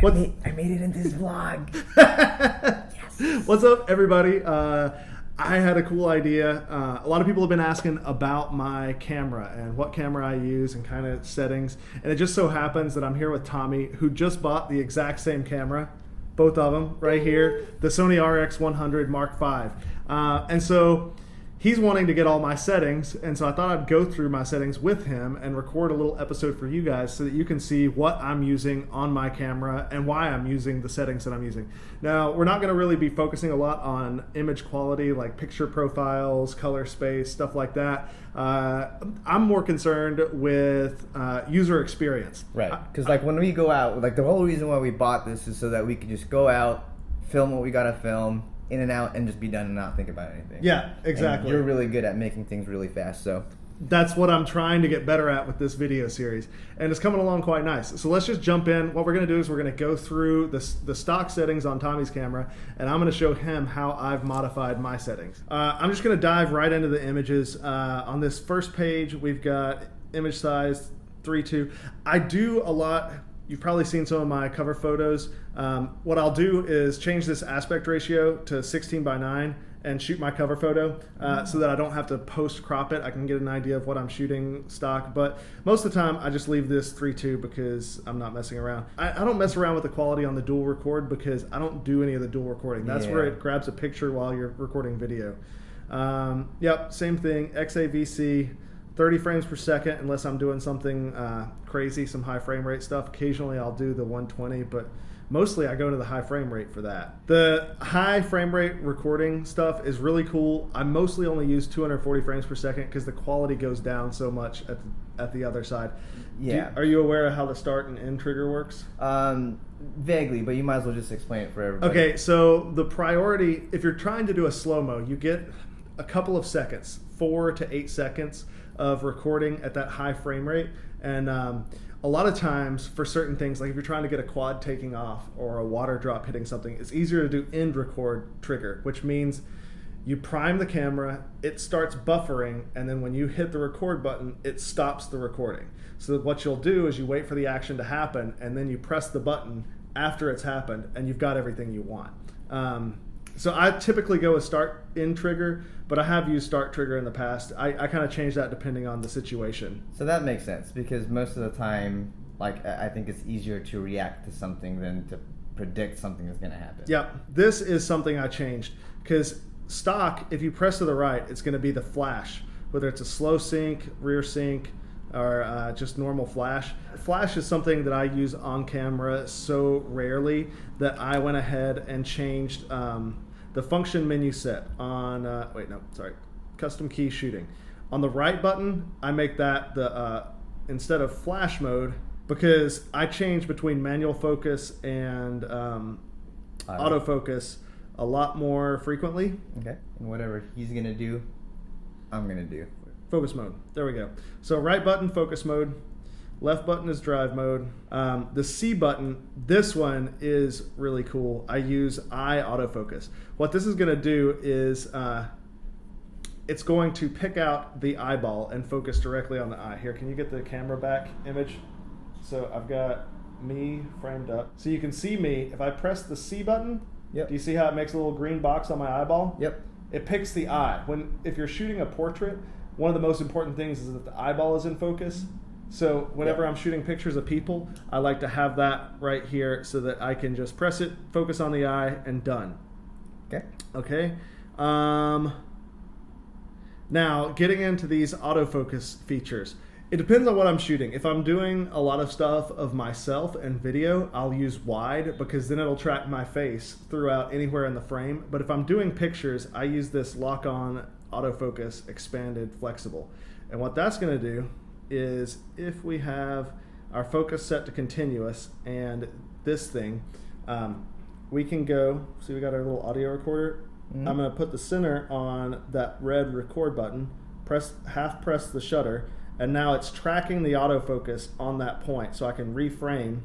I made it into this vlog. Yes. What's up, everybody? I had a cool idea. A lot of people have been asking about my camera and what camera I use and kind of settings. And it just so happens that I'm here with Tommy, who just bought the exact same camera, both of them right here, the Sony RX100 Mark V. And so he's wanting to get all my settings, and so I thought I'd go through my settings with him and record a little episode for you guys so that you can see what I'm using on my camera and why I'm using the settings that I'm using. Now, we're not going to really be focusing a lot on image quality, like picture profiles, color space, stuff like that. I'm more concerned with user experience. Right, because like when we go out, like the whole reason why we bought this is so that we could just go out, film what we got to film, in and out, and just be done and not think about anything. Yeah, exactly. And you're really good at making things really fast, so that's what I'm trying to get better at with this video series, and it's coming along quite nice. So let's just jump in. What we're going to do is we're going to go through the stock settings on Tommy's camera, and I'm going to show him how I've modified my settings. I'm just going to dive right into the images. On this first page, we've got image size 3:2. I do a lot. You've probably seen some of my cover photos. What I'll do is change this aspect ratio to 16:9 and shoot my cover photo so that I don't have to post crop it. I can get an idea of what I'm shooting stock, but most of the time I just leave this 3:2 because I'm not messing around. I don't mess around with the quality on the dual record because I don't do any of the dual recording. That's where it grabs a picture while you're recording video. Yep, same thing, XAVC. 30 frames per second unless I'm doing something crazy, some high frame rate stuff. Occasionally I'll do the 120, but mostly I go to the high frame rate for that. The high frame rate recording stuff is really cool. I mostly only use 240 frames per second because the quality goes down so much at the other side. Yeah. Are you aware of how the start and end trigger works? Vaguely, but you might as well just explain it for everybody. Okay, so the priority, if you're trying to do a slow-mo, you get a couple of seconds, 4 to 8 seconds of recording at that high frame rate, and a lot of times for certain things, like if you're trying to get a quad taking off or a water drop hitting something, it's easier to do end record trigger, which means you prime the camera, it starts buffering, and then when you hit the record button, it stops the recording. So what you'll do is you wait for the action to happen, and then you press the button after it's happened, and you've got everything you want. So I typically go with start in trigger, but I have used start trigger in the past. I kind of change that depending on the situation. So that makes sense because most of the time, like I think it's easier to react to something than to predict something is going to happen. Yeah, this is something I changed because stock, if you press to the right, it's going to be the flash, whether it's a slow sync, rear sync, or just normal flash. Flash is something that I use on camera so rarely that I went ahead and changed the function menu set on, custom key shooting. On the right button, I make that the instead of flash mode because I change between manual focus and autofocus a lot more frequently. Okay, and whatever he's going to do, I'm going to do. Focus mode. There we go. So right button, focus mode. Left button is drive mode. The C button, this one is really cool. I use eye autofocus. What this is going to do is it's going to pick out the eyeball and focus directly on the eye. Here, can you get the camera back image? So I've got me framed up. So you can see me. If I press the C button, Yep. Do you see how it makes a little green box on my eyeball? Yep. It picks the eye. If you're shooting a portrait, one of the most important things is that the eyeball is in focus. So whenever I'm shooting pictures of people, I like to have that right here so that I can just press it, focus on the eye, and done. Okay. Now, getting into these autofocus features. It depends on what I'm shooting. If I'm doing a lot of stuff of myself and video, I'll use wide because then it'll track my face throughout anywhere in the frame. But if I'm doing pictures, I use this lock-on autofocus expanded flexible. And what that's going to do is if we have our focus set to continuous and this thing, we can go, see we got our little audio recorder. Mm-hmm. I'm going to put the center on that red record button, half press the shutter, and now it's tracking the autofocus on that point so I can reframe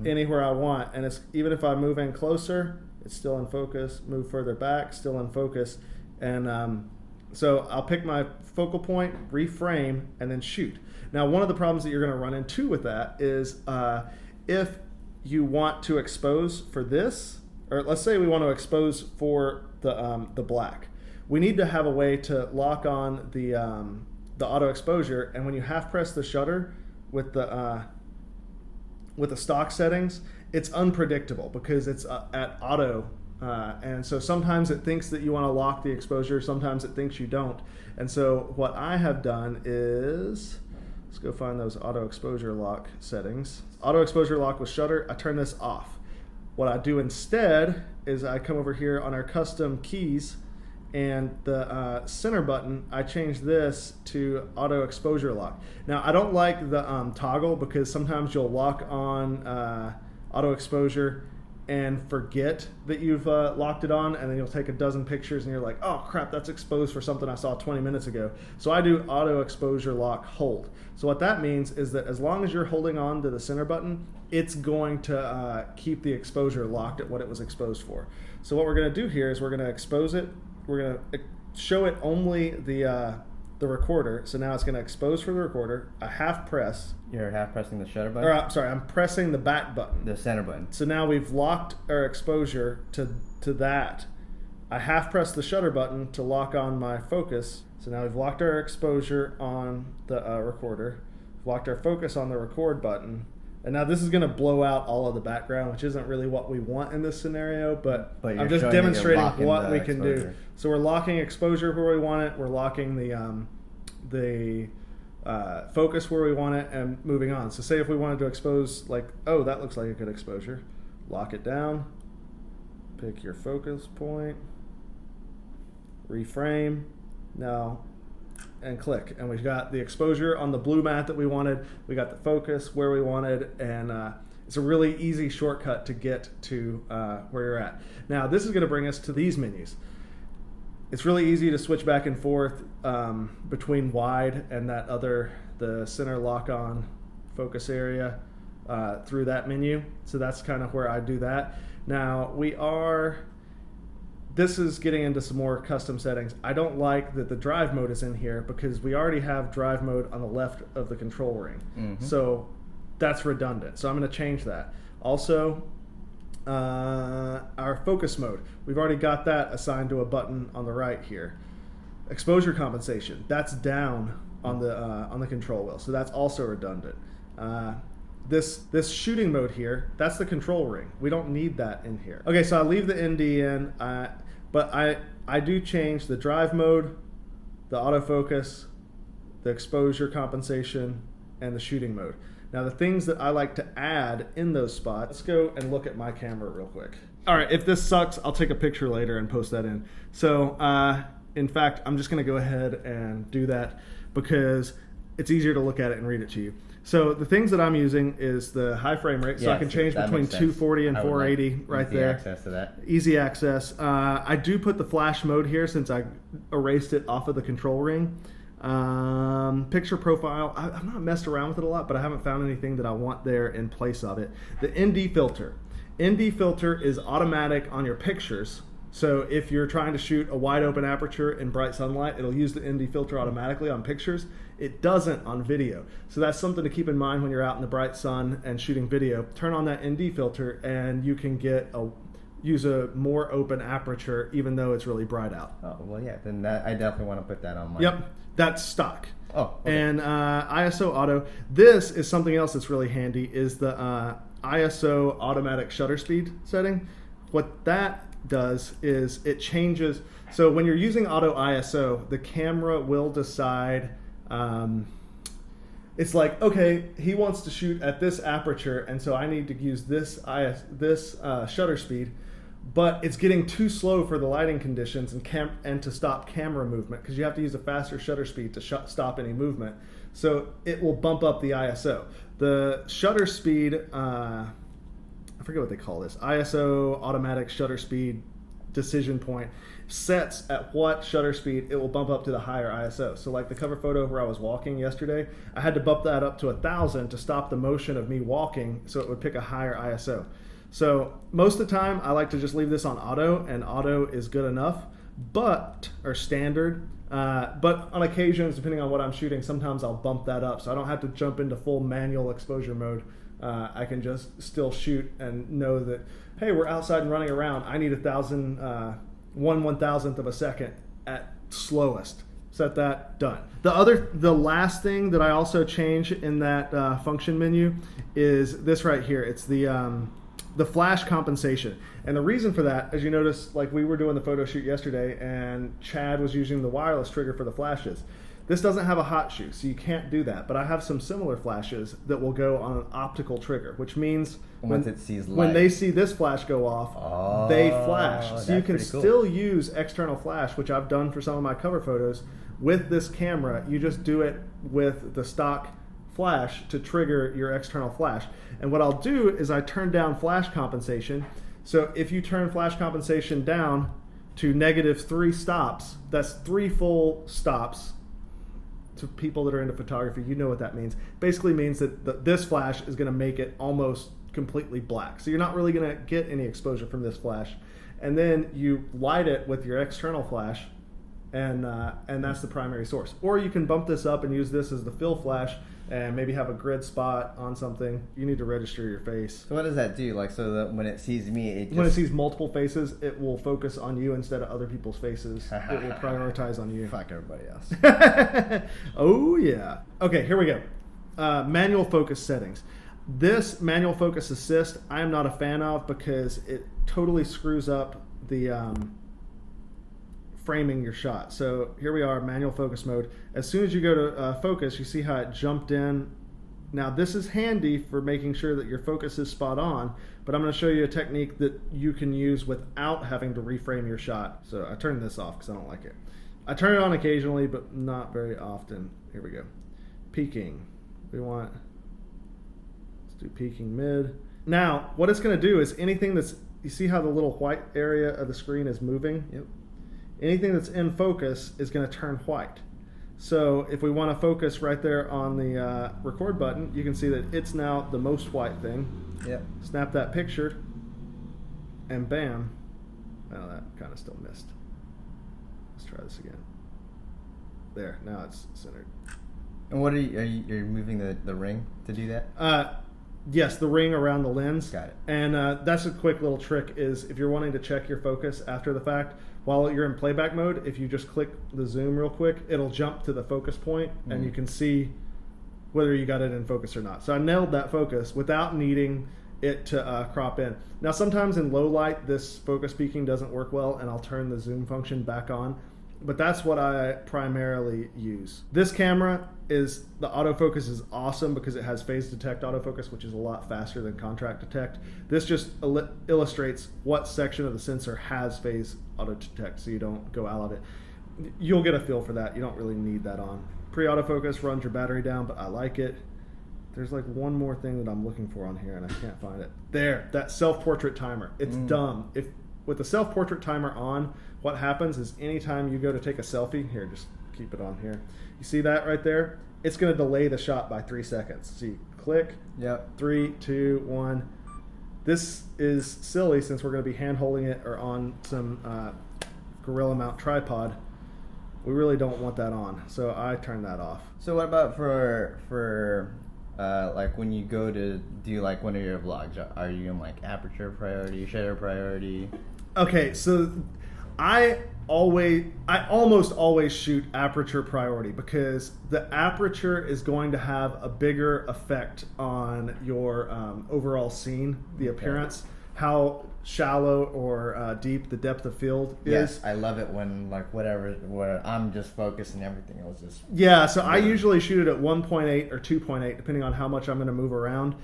anywhere I want. And it's even if I move in closer, it's still in focus, move further back, still in focus. And so I'll pick my focal point, reframe, and then shoot. Now, one of the problems that you're going to run into with that is if you want to expose for this, or let's say we want to expose for the black, we need to have a way to lock on the auto exposure. And when you half press the shutter with the stock settings, it's unpredictable because it's at auto. And so sometimes it thinks that you want to lock the exposure, sometimes it thinks you don't. And so what I have done is, let's go find those auto exposure lock settings. Auto exposure lock with shutter, I turn this off. What I do instead is I come over here on our custom keys, and the center button, I change this to auto exposure lock. Now I don't like the toggle, because sometimes you'll lock on auto exposure and forget that you've locked it on, and then you'll take a dozen pictures and you're like, oh crap, that's exposed for something I saw 20 minutes ago. So I do auto exposure lock hold. So what that means is that as long as you're holding on to the center button, it's going to keep the exposure locked at what it was exposed for. So what we're going to do here is we're going to expose it. We're going to show it only the recorder. So now it's going to expose for the recorder. I half press. You're half pressing the shutter button? Or, sorry, I'm pressing the back button. The center button. So now we've locked our exposure to that. I half press the shutter button to lock on my focus. So now we've locked our exposure on the recorder. We've locked our focus on the record button. And now this is going to blow out all of the background, which isn't really what we want in this scenario, but I'm just demonstrating what we can do. So we're locking exposure where we want it. We're locking the focus where we want it, and moving on. So say if we wanted to expose, like, oh, that looks like a good exposure. Lock it down. Pick your focus point. Reframe. Now, and click, and we've got the exposure on the blue mat that we wanted, we got the focus where we wanted, and it's a really easy shortcut to get to where you're at. Now this is going to bring us to these menus. It's really easy to switch back and forth between wide and the center lock on focus area through that menu. So that's kind of where I do that. Now this is getting into some more custom settings. I don't like that the drive mode is in here, because we already have drive mode on the left of the control ring. Mm-hmm. So that's redundant. So I'm going to change that. Also, our focus mode, we've already got that assigned to a button on the right here. Exposure compensation, that's down on the control wheel. So that's also redundant. This shooting mode here, that's the control ring. We don't need that in here. Okay, so I leave the ND in, but I do change the drive mode, the autofocus, the exposure compensation, and the shooting mode. Now the things that I like to add in those spots, let's go and look at my camera real quick. All right, if this sucks, I'll take a picture later and post that in. So in fact, I'm just gonna go ahead and do that because it's easier to look at it and read it to you. So the things that I'm using is the high frame rate, so I can change between 240 and 480 right there. Easy access to that. Easy access. I do put the flash mode here since I erased it off of the control ring. Picture profile, I've not messed around with it a lot, but I haven't found anything that I want there in place of it. The ND filter. ND filter is automatic on your pictures. So if you're trying to shoot a wide open aperture in bright sunlight, it'll use the ND filter automatically on pictures. It doesn't on video. So that's something to keep in mind when you're out in the bright sun and shooting video. Turn on that ND filter and you can use a more open aperture even though it's really bright out. Oh, well, yeah, then I definitely want to put that on mine. Yep, that's stock. Oh, okay. And ISO auto. This is something else that's really handy, is the ISO automatic shutter speed setting. What that does is it changes. So when you're using auto ISO, the camera will decide, it's like, okay, he wants to shoot at this aperture, and so I need to use this shutter speed, but it's getting too slow for the lighting conditions and to stop camera movement, because you have to use a faster shutter speed to stop any movement. So it will bump up the ISO. The shutter speed, I forget what they call this, ISO automatic shutter speed decision point, sets at what shutter speed it will bump up to the higher ISO. So like the cover photo where I was walking yesterday, I had to bump that up to 1000 to stop the motion of me walking so it would pick a higher ISO. So most of the time I like to just leave this on auto, and auto is good enough, or standard. But on occasions, depending on what I'm shooting, sometimes I'll bump that up so I don't have to jump into full manual exposure mode I can just still shoot and know that, hey, we're outside and running around. I need 1/1000th of a second at slowest. Set that, done. The last thing that I also change in that function menu is this right here. It's the flash compensation. And the reason for that, as you notice, like we were doing the photo shoot yesterday and Chad was using the wireless trigger for the flashes. This doesn't have a hot shoe, so you can't do that. But I have some similar flashes that will go on an optical trigger, which means when they see this flash go off, they flash. So you can still use external flash, which I've done for some of my cover photos with this camera. You just do it with the stock flash to trigger your external flash. And what I'll do is I turn down flash compensation. So if you turn flash compensation down to -3 stops, that's 3 full stops. To people that are into photography, you know what that means. Basically means that this flash is going to make it almost completely black. So you're not really going to get any exposure from this flash. And then you light it with your external flash, and that's the primary source. Or you can bump this up and use this as the fill flash and maybe have a grid spot on something. You need to register your face. So what does that do? Like, so that when it sees me, when it sees multiple faces, it will focus on you instead of other people's faces. It will prioritize on you. Fuck everybody else. Oh yeah. Okay, here we go. Manual focus settings. This manual focus assist I am not a fan of because it totally screws up the framing your shot. So here we are, manual focus mode. As soon as you go to focus, you see how it jumped in. Now this is handy for making sure that your focus is spot on, but I'm going to show you a technique that you can use without having to reframe your shot. So I turn this off because I don't like it. I turn it on occasionally, but not very often. Here we go. Peaking. Let's do peaking mid. Now what it's going to do is anything that's, you see how the little white area of the screen is moving? Yep. Anything that's in focus is going to turn white. So if we want to focus right there on the record button, you can see that it's now the most white thing. Yep. Snap that picture, and bam. Oh, that kind of still missed. Let's try this again. There, now it's centered. And what are you moving the ring to do that? Yes, the ring around the lens. Got it. And that's a quick little trick is if you're wanting to check your focus after the fact, while you're in playback mode, if you just click the zoom real quick, it'll jump to the focus point and you can see whether you got it in focus or not. So I nailed that focus without needing it to crop in. Now sometimes in low light, this focus peaking doesn't work well and I'll turn the zoom function back on. But that's what I primarily use. This camera is, the autofocus is awesome because it has phase detect autofocus, which is a lot faster than contract detect. This just illustrates what section of the sensor has phase auto detect so you don't go out of it. You'll get a feel for that. You don't really need that on. Pre-autofocus runs your battery down, but I like it. There's like one more thing that I'm looking for on here and I can't find it. There, that self-portrait timer. It's dumb. With the self-portrait timer on, what happens is anytime you go to take a selfie, here, just keep it on here. You see that right there? It's going to delay the shot by 3 seconds. So you click, Yep. 3, 2, 1. This is silly since we're going to be hand holding it or on some Gorilla Mount tripod. We really don't want that on, so I turn that off. So what about for like when you go to do like one of your vlogs? Are you in like aperture priority, shutter priority? Okay, so I almost always shoot aperture priority because the aperture is going to have a bigger effect on your overall scene, the appearance, how shallow or deep the depth of field is. Yes, I love it when like where I'm just focused and everything else is. Yeah, so I usually shoot it at 1.8 or 2.8 depending on how much I'm going to move around.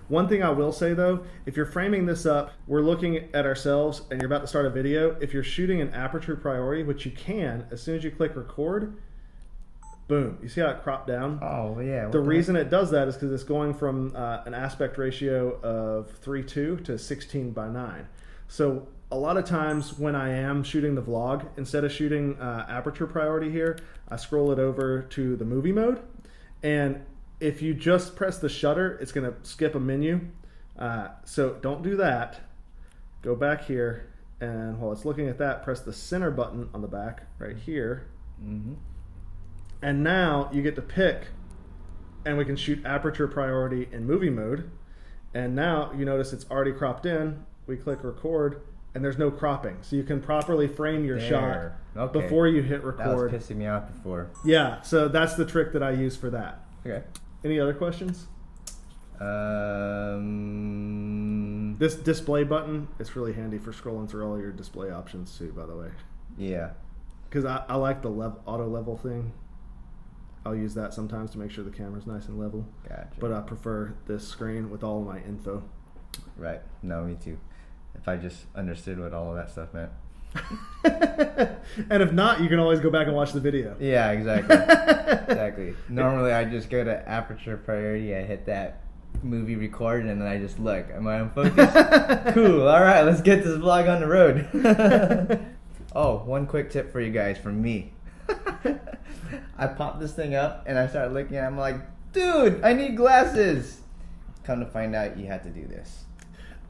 One thing I will say though, if you're framing this up, we're looking at ourselves and you're about to start a video, if you're shooting an aperture priority, which you can, as soon as you click record, boom, you see how it cropped down? Oh yeah. The reason it does that is because it's going from an aspect ratio of 3:2 to 16:9. So a lot of times when I am shooting the vlog, instead of shooting aperture priority here, I scroll it over to the movie mode. And if you just press the shutter, it's going to skip a menu. So don't do that. Go back here, and while it's looking at that, press the center button on the back right here. Mm-hmm. And now you get to pick and we can shoot aperture priority in movie mode. And now you notice it's already cropped in. We click record, and there's no cropping. So you can properly frame your shot before you hit record. That was pissing me off before. Yeah, so that's the trick that I use for that. Okay. Any other questions? This display button, it's really handy for scrolling through all your display options too, by the way. Yeah. Because I like the auto level thing. I'll use that sometimes to make sure the camera's nice and level. Gotcha. But I prefer this screen with all of my info. Right. No, me too. If I just understood what all of that stuff meant. And if not, you can always go back and watch the video. Yeah, exactly. Exactly. Normally, I just go to Aperture Priority, I hit that movie record, and then I just look. Am I on focus? Cool. All right, let's get this vlog on the road. Oh, one quick tip for you guys from me. I popped this thing up, and I started looking at it. I'm like, dude, I need glasses. Come to find out, you had to do this.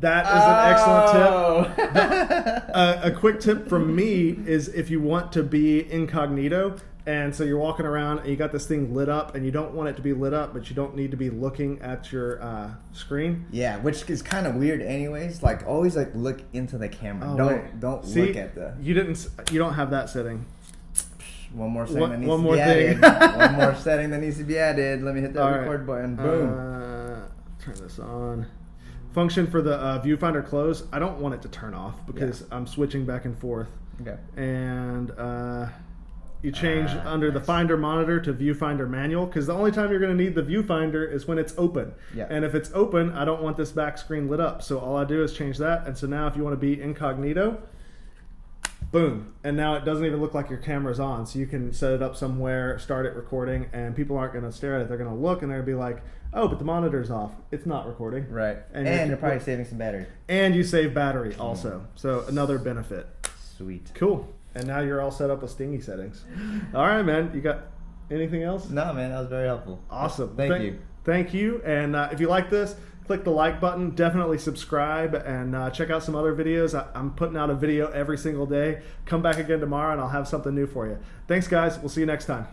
That is an excellent tip. A quick tip from me is if you want to be incognito, and so you're walking around and you got this thing lit up, and you don't want it to be lit up, but you don't need to be looking at your screen. Yeah, which is kind of weird, anyways. Like always, like look into the camera. Don't See, look at the. You don't have that setting. One more setting that needs one to more be thing. added. One more setting that needs to be added. Let me hit that All record button. Boom. Turn this on. Function for the viewfinder close. I don't want it to turn off because I'm switching back and forth. Okay. And you change under the finder monitor to viewfinder manual, because the only time you're going to need the viewfinder is when it's open. Yeah. And if it's open, I don't want this back screen lit up. So all I do is change that. And so now if you want to be incognito, boom. And now it doesn't even look like your camera's on. So you can set it up somewhere, start it recording, and people aren't going to stare at it. They're going to look and they're going to be like, oh, but the monitor's off. It's not recording. Right. And you're probably saving some battery. And you save battery also. So another benefit. Sweet. Cool. And now you're all set up with Stingy settings. All right, man. You got anything else? No, man. That was very helpful. Awesome. Thank you. Thank you. And if you like this, click the like button. Definitely subscribe and check out some other videos. I'm putting out a video every single day. Come back again tomorrow and I'll have something new for you. Thanks, guys. We'll see you next time.